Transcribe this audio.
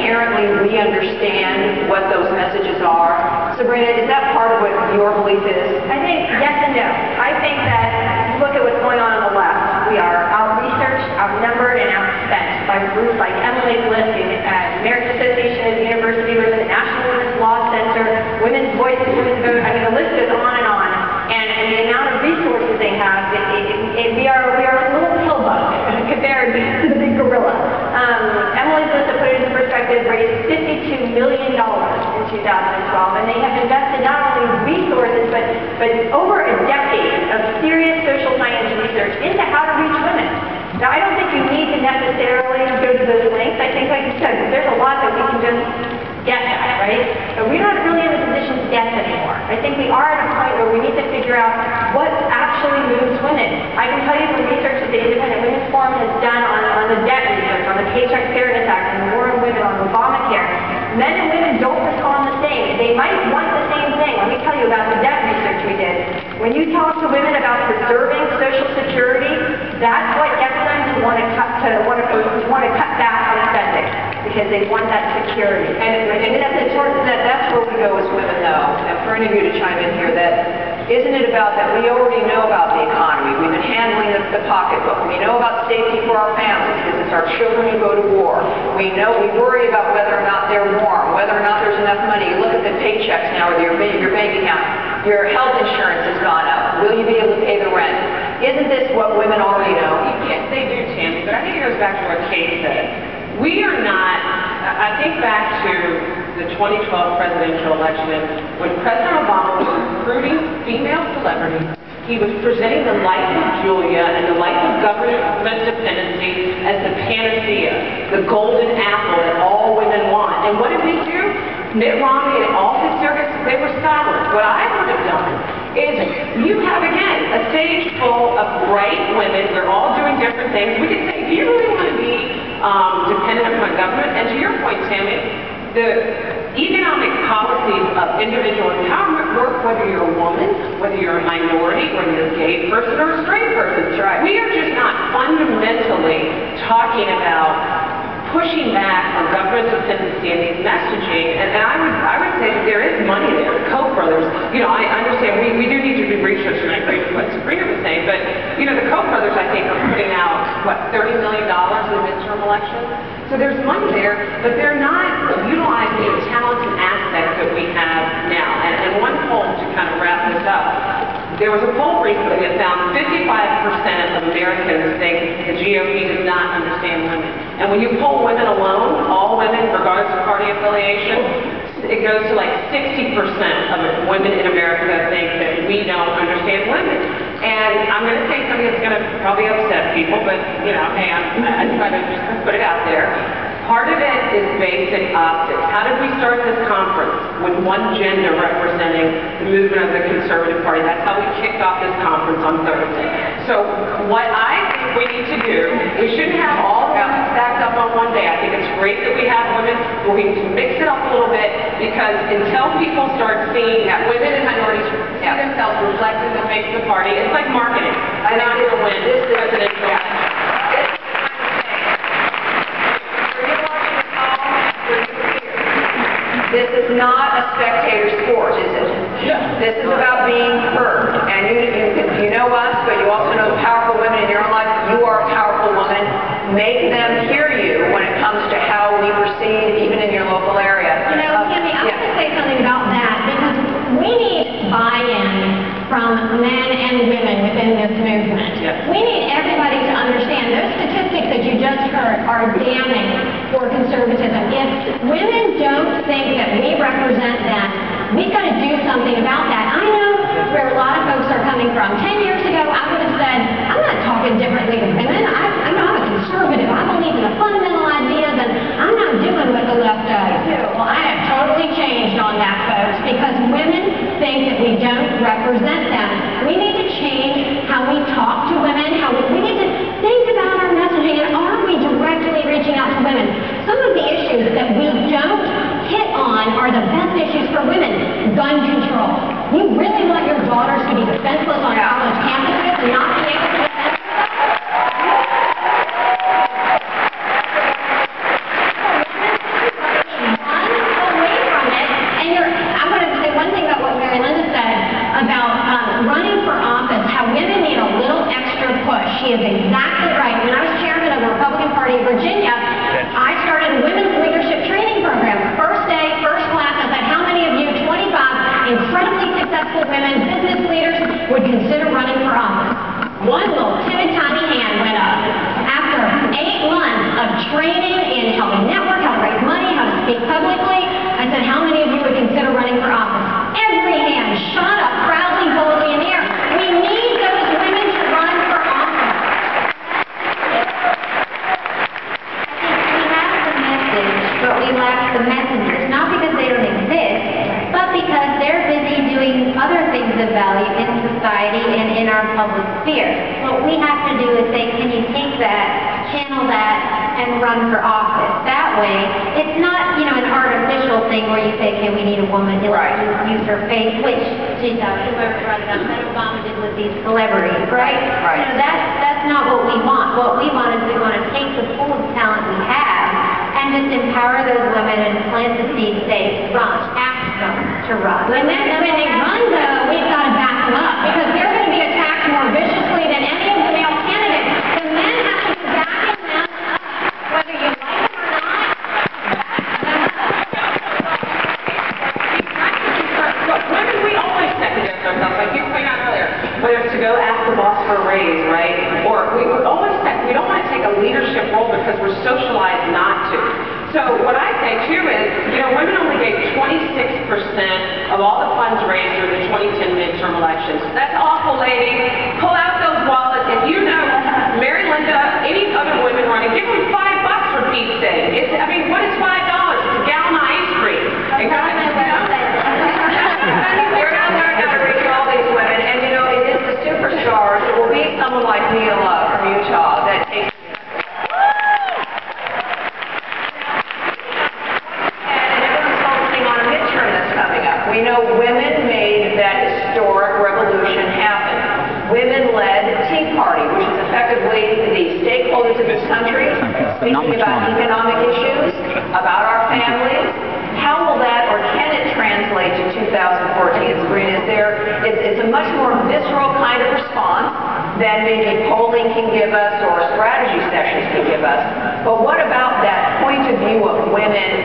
inherently we understand what those messages are? Sabrina, is that part of what your belief is? I think yes and no. I think that if you look at what's going on the left, we are out-researched, outnumbered, and outspent by groups like Emily's List, the American Association of University Women, the National Women's Law Center, Women's Voices, Women's Vote. I mean, the list goes on and on. And the amount of resources they have, we are a little pill bug compared to the big gorilla. Emily's List, to put it into perspective, raised $52 million in 2012, and they have invested not only resources, but over a decade of serious social science research into how to reach women. Now, I don't think you need to necessarily go to those lengths. I think, like you said, there's a lot that we can just guess at, right? But we're not really in a position to guess anymore. I think we are at a point where we need to figure out what actually moves women. I can tell you from research that the Independent Women's Forum has done on the debt research, on the Paycheck Fairness Act, on the war on women, on Obamacare. Men and women don't respond the same. They might want the same thing. Let me tell you about the debt research we did. When you talk to women about preserving Social Security, that's what gets them to want to cut back on spending, because they want that security. And that's where we go as women, though. And for any of you to chime in here, that isn't it about that we already know about the economy. We've been handling the pocketbook. We know about safety for our families because it's our children who go to war. We worry about whether or not they're warm, whether or not there's enough money. You look at the paychecks now with your bank account. Your health insurance has gone up. Will you be able to pay the rent? Isn't this what women already know? Yes, they do, Tammy. But I think it goes back to what Kate said. We are not, I think back to the 2012 presidential election when President Obama was recruiting female celebrities. He was presenting the life of Julia and the life of government dependency as the panacea, the golden apple that all women want. And what did we do? Mitt Romney and all his surrogates, they were silent. What I would have done is you have, again, a stage full of bright women. We're all doing different things. We could say, do you really want to be dependent upon government? And to your point, Tammy, the economic policies of individual empowerment work whether you're a woman, whether you're a minority, whether you're a gay person or a straight person. That's right. We are just not fundamentally talking about pushing back on government dependency and these messaging, and I would say that there is money there. The Koch brothers, I understand we do need to do research, and I agree with what Sabrina was saying, but the Koch brothers, I think, are putting out, what, $30 million in the midterm elections? So there's money there, but they're not utilizing the talents and aspects that we have now. And one poll, to kind of wrap this up, there was a poll recently that found 55% of Americans think the GOP does not understand women. And when you poll women alone, all women, regardless of party affiliation, it goes to like 60% of women in America think that we don't understand women. And I'm going to say something that's going to probably upset people, but, hey, I try to just put it out there. Part of it is basic optics. How did we start this conference with one gender representing the movement of the Conservative Party? That's how we kicked off this conference on Thursday. So what I think we need to do, we shouldn't have all the women stacked up on one day. I think it's great that we have women, but we need to mix it up a little bit, because until people start seeing that women and minorities see themselves reflected in the face of the party, it's like marketing. I'm not going to win this presidential election. This is not a spectator sport, is it? Yeah. This is about being heard. And you know us, but you also know the powerful women in your own life. You are a powerful woman. Make them hear you when it comes to how we proceed, even in your local area. Tammy, I want to say something about that, because we need buy-in from men and women within this movement. Yeah. We need everybody to understand those statistics that you just heard are damning for conservatism. If women don't think that we represent them, we've got to do something about that. I know where a lot of folks are coming from. 10 years ago, I would have said, I'm not talking differently to women. I'm a conservative. I believe in the fundamental ideas, and I'm not doing what the left does. Well, I have totally changed on that, folks, because women think that we don't represent them. We need to change how we talk to women, we need to think about our messaging, and are we directly reaching out to women? Some of the issues that we don't hit on are the best issues for women. Gun control. You really want your daughters to be defenseless on college campuses and not be able to defend themselves? we lack the messengers, not because they don't exist, but because they're busy doing other things of value in society and in our public sphere. What we have to do is say, can you take that, channel that, and run for office? That way, it's not, an artificial thing where you say, okay, we need a woman to use her face, which she does, whoever brought it up, that Obama did with these celebrities, right? Right. That's not what we want. What we want is we want to take the pool of talent we have and just empower those women and plant the seed, say, run, ask them to run. And then when they run, though, we've got to back them up, because they're going to be attacked more viciously than any of the male candidates. The men have to be backing them up, whether you like them or not. Women, we always second guess ourselves, like you pointed out earlier, whether it's to go ask the boss for a raise, right? Or we always we don't want to take a leadership role because we're socialized not to. So what I say too is, women only gave 26% of all the funds raised during the 2010 midterm elections. That's awful, ladies. Pull out those wallets. If you know Mary Linda, any other women running, give them $5 for Pete's sake. What is $5? It's a gallon of ice cream. And God, we're going to learn how to reach all these women, and it is the superstars. It will be someone like Mia Love from Utah that takes. We know women made that historic revolution happen. Women led Tea Party, which is effectively the stakeholders of this country speaking about economic issues, about our families. How will that, or can it translate to 2014? It's a much more visceral kind of response than maybe polling can give us or strategy sessions can give us. But what about that point of view of women